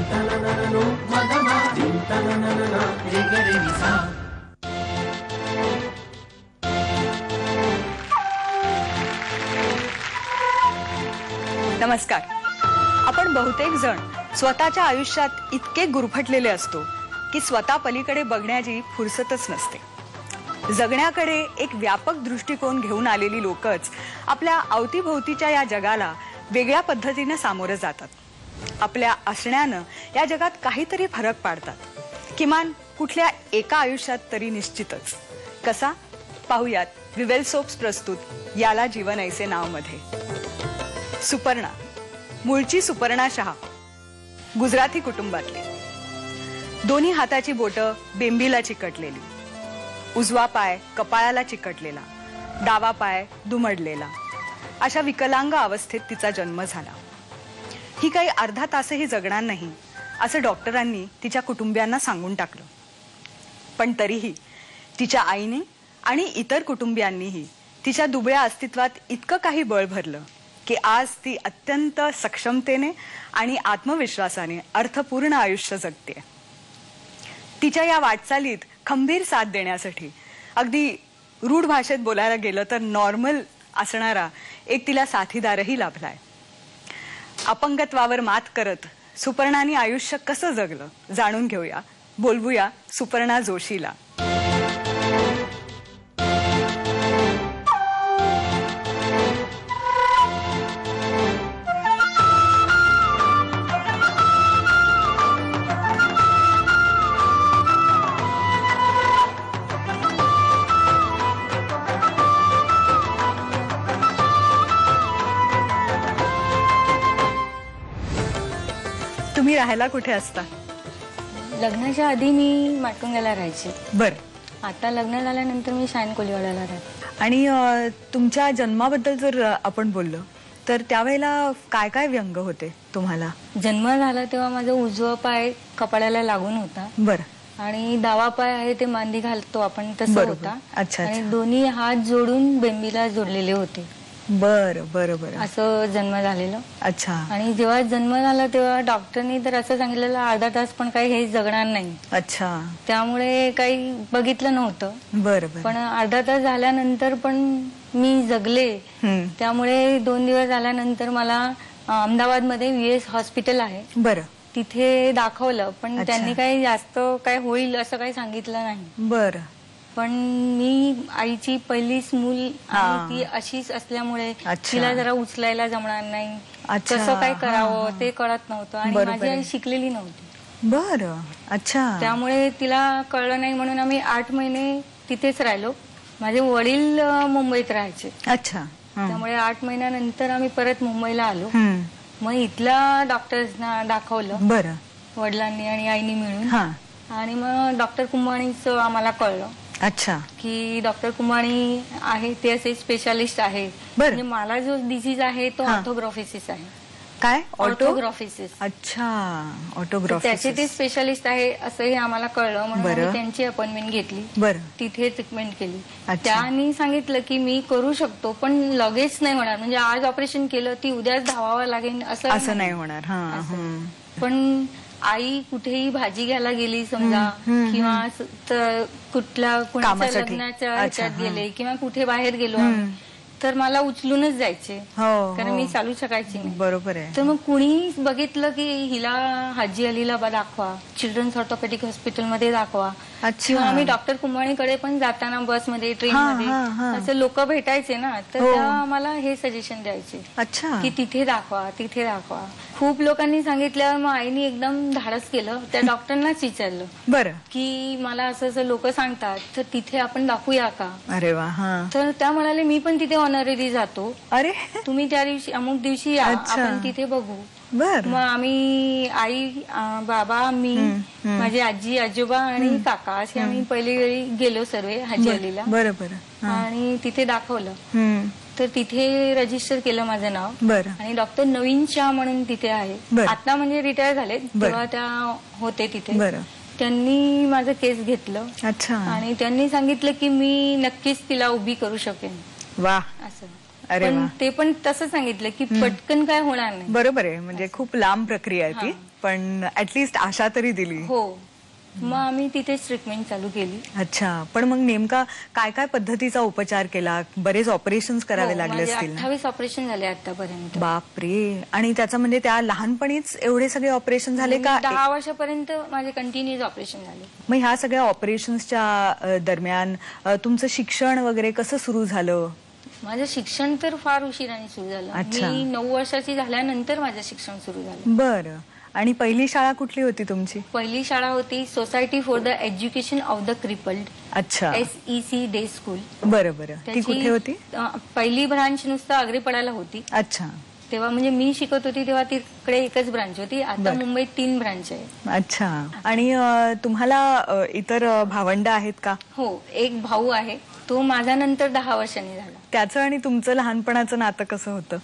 नमस्कार. आपण बहुतेक जण स्वतःच्या आयुष्यात इतके गुरफटलेले असतो की स्वतः पलीकडे बघण्याची फुरसतच नसते. जगण्याकडे एक व्यापक दृष्टिकोन घेऊन आलेली लोकच आपल्या अवतीभोवतीच्या या जगाला वेगळ्या पद्धतीने सामोरे जातात. आपल्या असण्यानं या जगात काहीतरी फरक पाडतात. किमान कुठल्या एका आयुष्यात तरी निश्चितच. कसा पाहूयात विवेल सोप्स प्रस्तुत याला जीवन ऐसे नाव मध्ये. सुपर्णा, मूळची सुपर्णा शहा, गुजराती कुटुंबातली. दोन्ही हाताची बोटं बेंबीला चिकटलेली, उजवा पाय कपाळाला चिकटलेला, डावा पाय दुमडलेला, अशा विकलांग अवस्थेत तिचा जन्म झाला. ही काही अर्धा तासही जगणार नाही असं डॉक्टरांनी तिच्या कुटुंबियांना सांगून टाकलं. पण तरीही तिच्या आईने आणि इतर कुटुंबियांनीही तिच्या दुबळ्या अस्तित्वात इतकं काही बळ भरलं की आज ती अत्यंत सक्षमतेने आणि आत्मविश्वासाने अर्थपूर्ण आयुष्य जगते. तिच्या या वाटचालीत खंबीर साथ देण्यासाठी अगदी रूढ भाषेत बोलायला गेलं तर नॉर्मल असणारा एक तिला साथीदारही लाभलाय. अपंगत्वावर मात करत सुपर्णाने आयुष्य कसं जगलं जाणून घेऊया. बोलवूया सुपर्णा जोशीला. तुम्ही राहायला कुठे असता? लग्नाच्या आधी मी माटुंग्याला राहायचे. बर. आता लग्न झाल्यानंतर मी शाईन कोलीवाड्याला राहते. आणि तुमच्या जन्माबद्दल जर आपण बोललो तर त्यावेळेला काय काय व्यंग होते तुम्हाला? जन्म झाला तेव्हा माझा उजवा पाय कपाळाला लागून होता. बर. आणि डावा पाय आहे ते मांदी घालतो आपण तसं होता. अच्छा. आणि दोन्ही हात जोडून बेंबीला जोडलेले होते. बर बर बर. असं जन्म झालेलं. अच्छा. आणि जेव्हा जन्म झाला तेव्हा डॉक्टरनी तर असं सांगितलेलं अर्धा तास पण काही हे जगणार नाही. अच्छा. त्यामुळे काही बघितलं नव्हतं. बर. पण अर्धा तास झाल्यानंतर पण मी जगले. त्यामुळे 2 दिवस झाल्यानंतर मला अहमदाबाद मध्ये VS हॉस्पिटल आहे. बरं. तिथे दाखवलं पण त्यांनी काही जास्त काय होईल असं काही सांगितलं नाही. बरं. पण मी आईची पहिलीच मूल आणि ती अशीच असल्यामुळे तिला जरा उचलायला जमणार नाही. कसं काय करावं ते कळत नव्हतं. आणि माझी आई शिकलेली नव्हती. बरं. अच्छा. त्यामुळे तिला कळलं नाही म्हणून आम्ही 8 महिने तिथेच राहिलो. माझे वडील मुंबईत राहायचे. अच्छा. त्यामुळे 8 महिन्यानंतर आम्ही परत मुंबईला आलो. मग इथल्या डॉक्टर्सना दाखवलं. बरं. वडिलांनी आणि आईनी मिळून. आणि मग डॉक्टर कुंभाणीच आम्हाला कळलं. अच्छा. की डॉक्टर कुंभाणी आहे ते असे स्पेशालिस्ट आहे. म्हणजे मला जो डिसीज आहे तो ऑर्थोग्राफिसिस आहे. काय? ऑर्थोग्राफिसिस. अच्छा. ऑर्थोग्राफिसिस. त्याचे ते स्पेशालिस्ट आहे असंही आम्हाला कळलं म्हणून त्यांची अपॉइंटमेंट घेतली. बरं. तिथे ट्रीटमेंट केली. त्यांनी सांगितलं की मी करू शकतो पण लगेच नाही होणार. म्हणजे आज ऑपरेशन केलं ती उद्याच धावावं लागेल असं नाही होणार. पण आई कुठेही भाजी घ्यायला गेली समजा किंवा कुठल्या कोणाच्या लग्नाच्या ह्याच्यात गेले किंवा कुठे बाहेर गेलो तर मला उचलूनच जायचे. कारण मी चालू शकायची नाही. बरोबर आहे. तर मग कुणी बघितलं की हिला हाजी अलीला दाखवा, चिल्ड्रन्स ऑर्थोपेडिक हॉस्पिटलमध्ये दाखवा. किंवा आम्ही डॉक्टर कुंभाणीकडे पण जाताना बसमध्ये ट्रेनमध्ये असं लोक भेटायचे ना तर त्या आम्हाला हे सजेशन द्यायचे की तिथे दाखवा तिथे दाखवा. खूप लोकांनी सांगितल्यावर मग आईनी एकदम धाडस केलं. त्या डॉक्टरांनाच विचारलं बरं की मला असं असं लोक सांगतात तर तिथे आपण दाखवूया का. अरे वा. तर त्या म्हणाले मी पण तिथे ऑनररी जातो. अरे तुम्ही त्या दिवशी अमुक दिवशी या आपण तिथे बघू. मग आम्ही आई बाबा मी माझी आजी आजोबा आणि काका असे आम्ही पहिली वेळी गेलो सर्व हाजी अलीला. बरोबर. आणि तिथे दाखवलं तर तिथे रजिस्टर केलं माझं नाव. आणि डॉक्टर नवीन शाह म्हणून तिथे आहे. आता म्हणजे रिटायर झाले तेव्हा त्या होते तिथे. त्यांनी माझं केस घेतलं. आणि त्यांनी सांगितलं की मी नक्कीच तिला उभी करू शकेन. वा. असं. पण ते पण तसं सांगितलं की पटकन काय होणार नाही. बरोबर आहे. म्हणजे खूप लांब प्रक्रिया आहे ती. पण ऍटलीस्ट आशा तरी दिली. हो, मग आम्ही तिथेच ट्रीटमेंट चालू केली. अच्छा, पण मग नेमका काय काय पद्धतीचा उपचार केला? बरेच ऑपरेशन्स करावे लागले असतील ना? 28 ऑपरेशन झाले आतापर्यंत. बापरे. आणि त्याचा म्हणजे त्या लहानपणीच एवढे सगळे ऑपरेशन झाले का? 10 वर्षापर्यंत माझे कंटिन्युअस ऑपरेशन झाले. मग ह्या सगळ्या ऑपरेशन्सच्या दरम्यान तुमचं शिक्षण वगैरे कसं सुरू झालं? माझं शिक्षण तर फार उशिराने सुरू झालं. मी 9 वर्षाची झाल्यानंतर माझं शिक्षण सुरू झालं. बरं. आणि पहिली शाळा कुठली होती तुमची? पहिली शाळा होती society for the education of the crippled. अच्छा. SEC day school. बरं बरं. ती कुठे होती? पहिली ब्रांच नुसतं आग्रेपडाला होती. अच्छा. तेव्हा म्हणजे मी शिकत होती तेव्हा तिकडे एकच ब्रांच होती. आता मुंबईत 3 ब्रांच आहे. अच्छा. आणि तुम्हाला इतर भावंड आहेत का? हो, एक भाऊ आहे. तो माझ्या नंतर 10 वर्षांनी झाला. त्याचं आणि तुमचं लहानपणाचं नातं कसं होतं?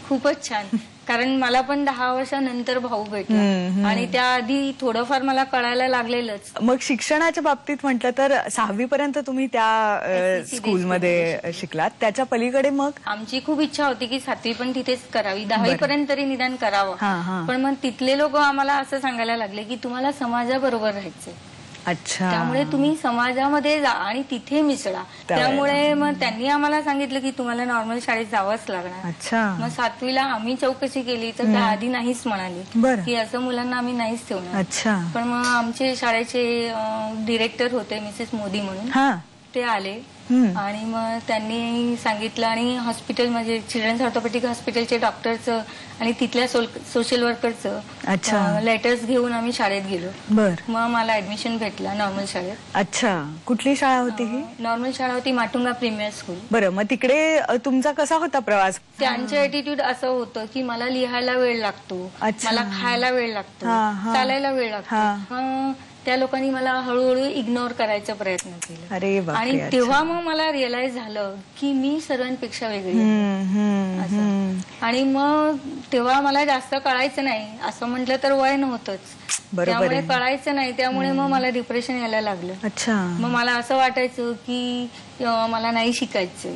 खूपच छान. कारण मला पण 10 वर्षानंतर भाऊ भेटला आणि त्याआधी थोडंफार मला कळायला लागलेलंच. मग शिक्षणाच्या बाबतीत म्हटलं तर 6वी पर्यंत तुम्ही त्या स्कूलमध्ये शिकलात. त्याच्या पलीकडे मग? आमची खूप इच्छा होती की 7वी पण तिथेच करावी, 10वी पर्यंत तरी निदान करावं. पण मग तिथले लोक आम्हाला असं सांगायला लागले की तुम्हाला समाजाबरोबर राहायचंय. अच्छा. त्यामुळे तुम्ही समाजामध्ये जा आणि तिथे मिसळा. त्यामुळे मग त्यांनी आम्हाला सांगितलं की तुम्हाला नॉर्मल शाळेत जावंच लागणार. अच्छा. मग 7वीला आम्ही चौकशी केली तर त्या आधी नाहीच म्हणाली की असं मुलांना आम्ही नाहीच ठेवणार. अच्छा. पण मग आमचे शाळेचे डिरेक्टर होते मिसेस मोदी म्हणून, ते आले आणि मग त्यांनी सांगितलं आणि हॉस्पिटल म्हणजे चिल्ड्रन्स ऑर्थोपेडिक हॉस्पिटलचे डॉक्टरचं आणि तिथल्या सोशल वर्करचं लेटर्स घेऊन आम्ही शाळेत गेलो. मग मला ऍडमिशन भेटला नॉर्मल शाळेत. अच्छा. कुठली शाळा होती ही? नॉर्मल शाळा होती माटुंगा प्रीमियर स्कूल. बरं. मग तिकडे तुमचा कसा होता प्रवास? त्यांचं ऍटिट्यूड असं होतं की मला लिहायला वेळ लागतो, मला खायला वेळ लागतो, चालायला वेळ लागतो. त्या लोकांनी मला हळूहळू इग्नोर करायचा प्रयत्न केला. अरे बापरे. आणि तेव्हा मग मला रिअलाइज झालं की मी सर्वांपेक्षा वेगळी आहे. आणि मग तेव्हा मला जास्त कळायचं नाही. असं म्हटलं तर वय नव्हतंच, त्यामुळे कळायचं नाही. त्यामुळे मग मला डिप्रेशन यायला लागलं. अच्छा. मग मला असं वाटायचं की मला नाही शिकायचं.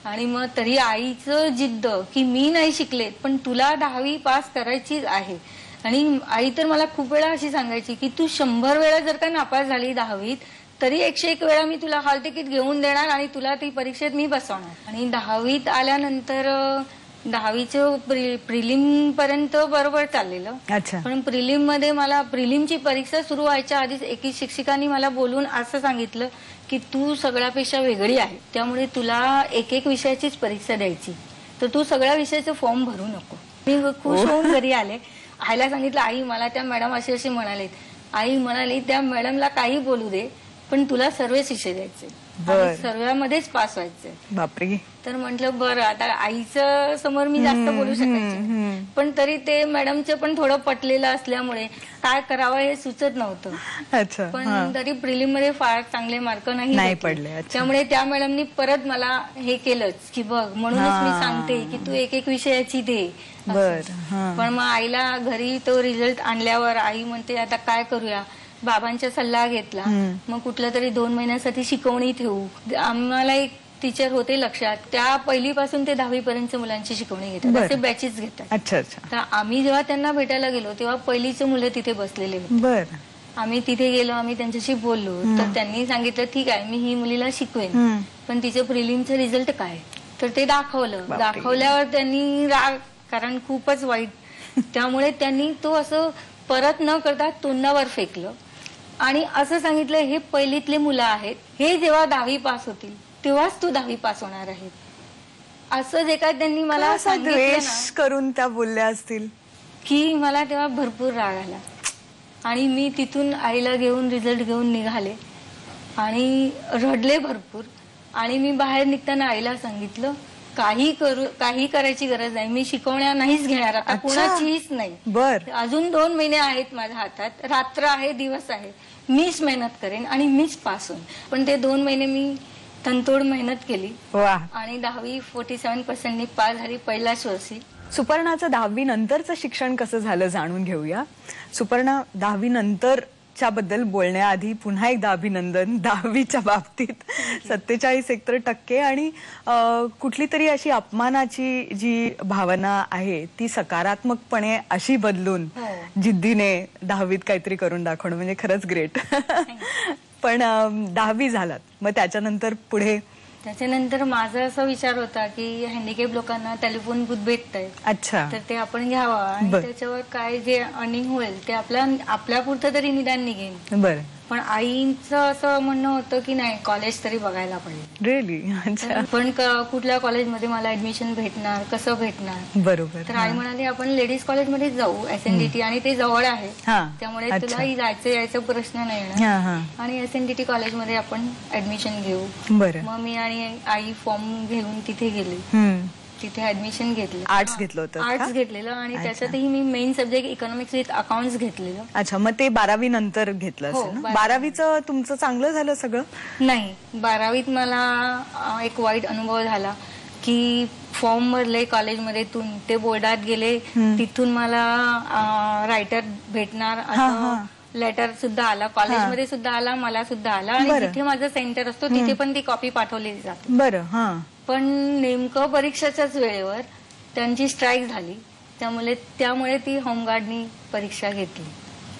आणि मग तरी आईचं जिद्द की मी नाही शिकले पण तुला 10वी पास करायचीच आहे. आणि आई तर मला खूप वेळा अशी सांगायची की तू 100 वेळा जर का नापास झाली 10वीत तरी 101 वेळा मी तुला हॉल तिकीट घेऊन देणार आणि तुला ती परीक्षेत मी बसवणार. आणि 10वीत आल्यानंतर 10वीचं प्रिलिम पर्यंत बरोबर चाललेलं. पण प्रिलिम मध्ये मला प्रिलिमची परीक्षा सुरू व्हायच्या आधीच एकी शिक्षिकांनी मला बोलून असं सांगितलं की तू सगळ्यापेक्षा वेगळी आहे, त्यामुळे तुला एक विषयाचीच परीक्षा द्यायची, तर तू सगळ्या विषयाचं फॉर्म भरू नको. मी खुश होऊन घरी आले. आईला सांगितलं आई मला त्या मॅडम असे म्हणालेत. आई म्हणाली त्या मॅडमला काही बोलू दे पण तुला सर्वच विषय द्यायचे, सर्वांमध्येच पास व्हायचे. बापरे. तर म्हंटल बरं आता आईचं समोर मी जास्त बोलू शकायचे पण तरी ते मॅडमचं पण थोडं पटलेलं असल्यामुळे काय करावं हे सुचत नव्हतं. पण तरी प्रिलिम मध्ये फार चांगले मार्क नाही पडले. त्यामुळे त्या मॅडमनी परत मला हे केलंच की बघ म्हणूनच मी सांगते की तू एक विषयाची दे. पण मग आईला घरी तो रिझल्ट आणल्यावर आई म्हणते आता काय करूया. बाबांचा सल्ला घेतला. मग कुठल्या तरी 2 महिन्यासाठी शिकवणी ठेवू. आम्हाला एक टीचर होते लक्षात, त्या पहिलीपासून ते 10वी पर्यंत मुलांची शिकवणी घेतात, असे बॅचेस घेतात. तर आम्ही जेव्हा त्यांना भेटायला गेलो तेव्हा पहिलीचे मुलं तिथे बसलेले होते. आम्ही तिथे गेलो, आम्ही त्यांच्याशी बोललो. तर त्यांनी सांगितलं ठीक आहे मी ही मुलीला शिकवेन पण तिचं प्रिलिमचं रिझल्ट काय. तर ते दाखवल्यावर त्यांनी राग, कारण खूपच वाईट, त्यामुळे त्यांनी तो असं परत न करता तोंडावर फेकलं आणि असं सांगितलं हे पहिलीतले मुलं आहेत, हे जेव्हा 10वी पास होतील तेव्हाच तू 10वी पास होणार आहे. असं जे काय त्यांनी मला सांगितलं करून त्या बोलल्या असतील की मला तेव्हा भरपूर राग आला. आणि मी तिथून आईला घेऊन रिझल्ट घेऊन निघाले आणि रडले भरपूर. आणि मी बाहेर निघताना आईला सांगितलं काही करायची गरज नाही, मी शिकवण्या नाहीच घेणार आता, कुणाचीच नाही. अजून 2 महिने आहेत माझ्या हातात, रात्र आहे दिवस आहे, मीच मेहनत करेन आणि मीच पास होईन. पण ते 2 महिने मी तनतोड मेहनत केली आणि 10वी 47% पास झाली पहिल्याच वर्षी. सुपर्णाचं 10वी नंतरचं शिक्षण कसं झालं जाणून घेऊया. सुपर्णा, 10वी नंतर बद्दल बोलण्याआधी पुन्हा एकदा अभिनंदन. 10वीच्या बाबतीत 47% आणि कुठली तरी अशी अपमानाची जी भावना आहे ती सकारात्मकपणे अशी बदलून जिद्दीने 10वीत काहीतरी करून दाखवणं म्हणजे खरंच ग्रेट. पण 10वी झालात, मग त्याच्यानंतर पुढे? त्याच्यानंतर माझा असा विचार होता की हँडिकॅप लोकांना टेलिफोन बूथ भेटतंय. अच्छा. तर ते आपण घ्यावा आणि त्याच्यावर काय जे अर्निंग होईल ते आपल्या पुरतं तरी निदान निघेल. बरं. पण आईचं असं म्हणणं होतं की नाही कॉलेज तरी बघायला पाहिजे. रिअली? अच्छा. पण कुठल्या कॉलेजमध्ये मला ऍडमिशन भेटणार, कसं भेटणार? बरोबर. तर आई म्हणाली आपण लेडीज कॉलेजमध्ये जाऊ, SNDT, आणि ते जवळ आहे त्यामुळे तुला जायचं यायचा प्रश्न नाही येणार आणि SNDT कॉलेजमध्ये आपण ऍडमिशन घेऊ. बरं. मग मी आणि आई फॉर्म घेऊन तिथे गेले, तिथे ऍडमिशन घेतलं. आर्ट्स घेतलं होतं? आर्ट्स घेतलेलं आणि त्याच्यातही मी main subject economics with accounts घेतलेलं. अच्छा. मग ते 12वी नंतर घेतलं असेल ना? 12वीचं तुमचं चांगलं झालं सगळं? नाही, 12वीत मला एक वाईट अनुभव झाला की फॉर्म भरले कॉलेजमध्ये, ते बोर्डात गेले, तिथून मला रायटर भेटणार असं लेटर सुद्धा आला, कॉलेजमध्ये सुद्धा आला, मला सुद्धा आला आणि जिथे माझं सेंटर असतो तिथे पण ती कॉपी पाठवली जाते. बरं. पण नेमकं परीक्षेच्याच वेळेवर त्यांची स्ट्राईक झाली, त्यामुळे ती होमगार्डनी परीक्षा घेतली.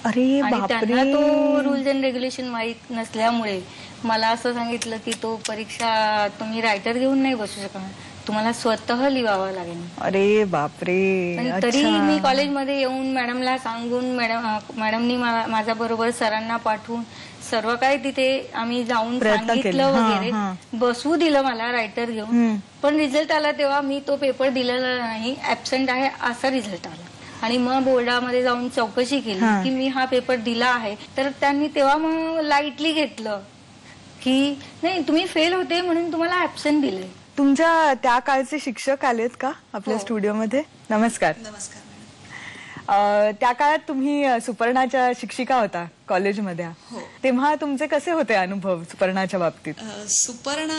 अरे आणि त्यांना तो रूल्स अँड रेग्युलेशन माहीत नसल्यामुळे मला असं सांगितलं की तो परीक्षा तुम्ही रायटर घेऊन नाही बसू शकणार, तुम्हाला स्वतः लिहावं लागेल. अरे बापरे. तरी मी कॉलेजमध्ये येऊन मॅडमला सांगून मॅडमनी माझ्या बरोबर सरांना पाठवून सर्व काही तिथे आम्ही जाऊन सांगितलं वगैरे, बसवू दिलं मला रायटर घेऊन. पण रिझल्ट आला तेव्हा मी तो पेपर दिलेला नाही, ऍबसेंट आहे असा रिझल्ट आला. आणि मग बोर्डामध्ये जाऊन चौकशी केली की मी हा पेपर दिला आहे, तर त्यांनी तेव्हा मग लाईटली घेतलं की नाही तुम्ही फेल होते म्हणून तुम्हाला ऍबसेंट दिले. तुमच्या त्या काळचे शिक्षक आलेत का आपल्या स्टुडिओमध्ये? नमस्कार. नमस्कार. त्या काळात तुम्ही सुपर्णाच्या शिक्षिका होता कॉलेजमध्ये, तेव्हा तुमचे कसे होते अनुभव सुपर्णाच्या बाबतीत? सुपर्णा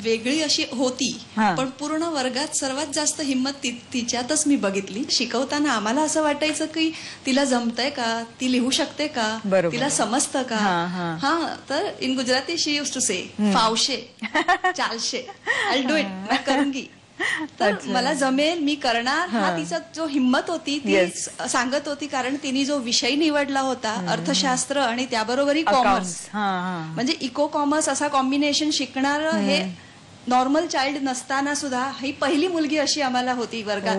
वेगळी अशी होती, पण पूर्ण वर्गात सर्वात जास्त हिंमत तिच्यातच मी बघितली. शिकवताना आम्हाला असं वाटायचं की तिला जमतंय का, ती लिहू शकते का, तिला समजतं का. तर in Gujarati she used to say फावशे चालशे, आय डू इट, मैं करूंगी, तर मला जमेल, मी करणार. हा तिचा जो हिंमत होती ती सांगत होती, कारण तिने जो विषय निवडला होता अर्थशास्त्र आणि त्याबरोबरही कॉमर्स, म्हणजे इको कॉमर्स असा कॉम्बिनेशन शिकणार हे नॉर्मल चाइल्ड नसताना सुद्धा ही पहिली मुलगी अशी आम्हाला होती वर्गात.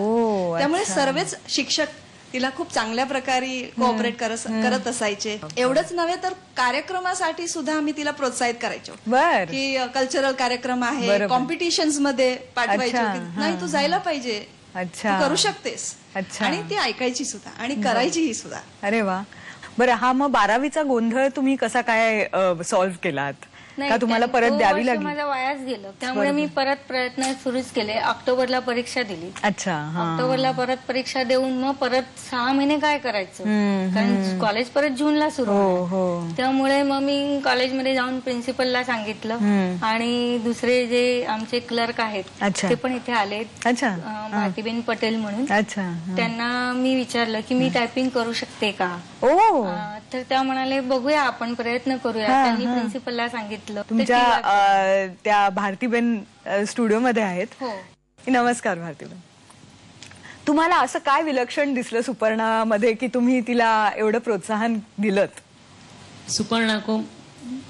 त्यामुळे सर्वच शिक्षक तिला खूप चांगल्या प्रकारे कोऑपरेट करत असायचे. एवढंच नव्हे तर कार्यक्रमासाठी सुद्धा आम्ही तिला प्रोत्साहित करायचो की कल्चरल कार्यक्रम आहे, कॉम्पिटिशन्स मध्ये पाठवायचो, नाही तू जायला पाहिजे, तू करू शकतेस, आणि ती ऐकायची सुद्धा आणि करायचीही सुद्धा. अरे वा. बरं, हा मग 12वीचा गोंधळ तुम्ही कसा काय सॉल्व्ह केलात? का तुम्हाला परत द्यावी लागली? माझ्या वायाच गेलं, त्यामुळे मी परत प्रयत्न सुरूच केले. ऑक्टोबरला परीक्षा दिली. अच्छा. ऑक्टोबरला परत परीक्षा देऊन मग परत 6 महिने काय करायचं, कारण कॉलेज परत जूनला सुरू. त्यामुळे मग मी कॉलेजमध्ये जाऊन प्रिन्सिपलला सांगितलं आणि दुसरे जे आमचे क्लर्क आहेत ते पण इथे आले, भारतीबेन पटेल म्हणून. त्यांना मी विचारलं की मी टायपिंग करू शकते का, तर त्या म्हणाले बघूया आपण प्रयत्न करूया. त्यांनी प्रिन्सिपलला सांगितलं. तुमच्या त्या भारतीबेन स्टुडिओमध्ये आहेत. नमस्कार भारतीबेन. तुम्हाला असं काय विलक्षण दिसलं सुपर्णामध्ये की तुम्ही तिला एवढं प्रोत्साहन दिलत? सुपर्णा को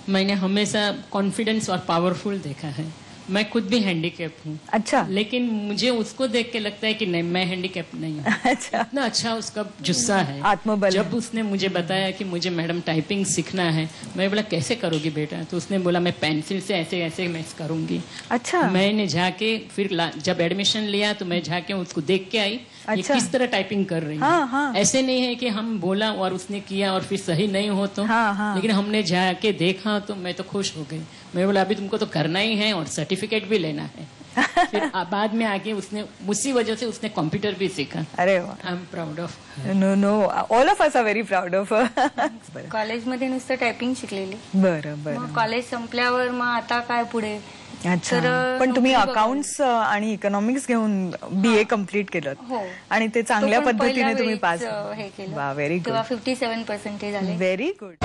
मैंने हमेशा कॉन्फिडेंस और पावरफुल देखा है. मैं खुद भी हैंडीकैप हूँ. अच्छा. लेकिन मुझे उसको देख के लगता है कि नहीं, मैं हैंडीकैप नहीं हूँ. अच्छा. इतना अच्छा उसका जुस्सा है, आत्मबल. जब उसने मुझे बताया कि मुझे मैडम टाइपिंग सीखना है, मैं बोला कैसे करोगी बेटा, तो उसने बोला मैं पेंसिल से ऐसे ऐसे मैं करूंगी. अच्छा. मैंने जाके फिर जब एडमिशन लिया तो मैं जाके उसको देख के आई ये किस तरह टाइपिंग कर रही है. ऐसे नहीं है कि हम बोला और उसने किया और फिर सही नहीं हो तो, लेकिन हमने जाके देखा तो मैं तो खुश हो गई. मैं बोला अभी तुमको तो करना ही है और सर्टिफिकेट भी लेना है. फिर बाद में आके उसने उसी वजह से उसने कंप्यूटर भी सीखा. अरे वाह. I am proud of. Know all of us are very proud of. कॉलेजमध्ये नुसतं टायपिंग शिकलेली. बरं. कॉलेज संपल्यावर मग आता काय पुढे अच्छा. पण तुम्ही अकाउंट्स आणि इकॉनॉमिक्स घेऊन BA कम्प्लीट केलं हो. आणि ते चांगल्या तो पण पद्धतीने पहिल्या तुम्ही पास वेळीच, हे केलं. वा व्हेरी गुड. तेव्हा 57% झाले. Very good.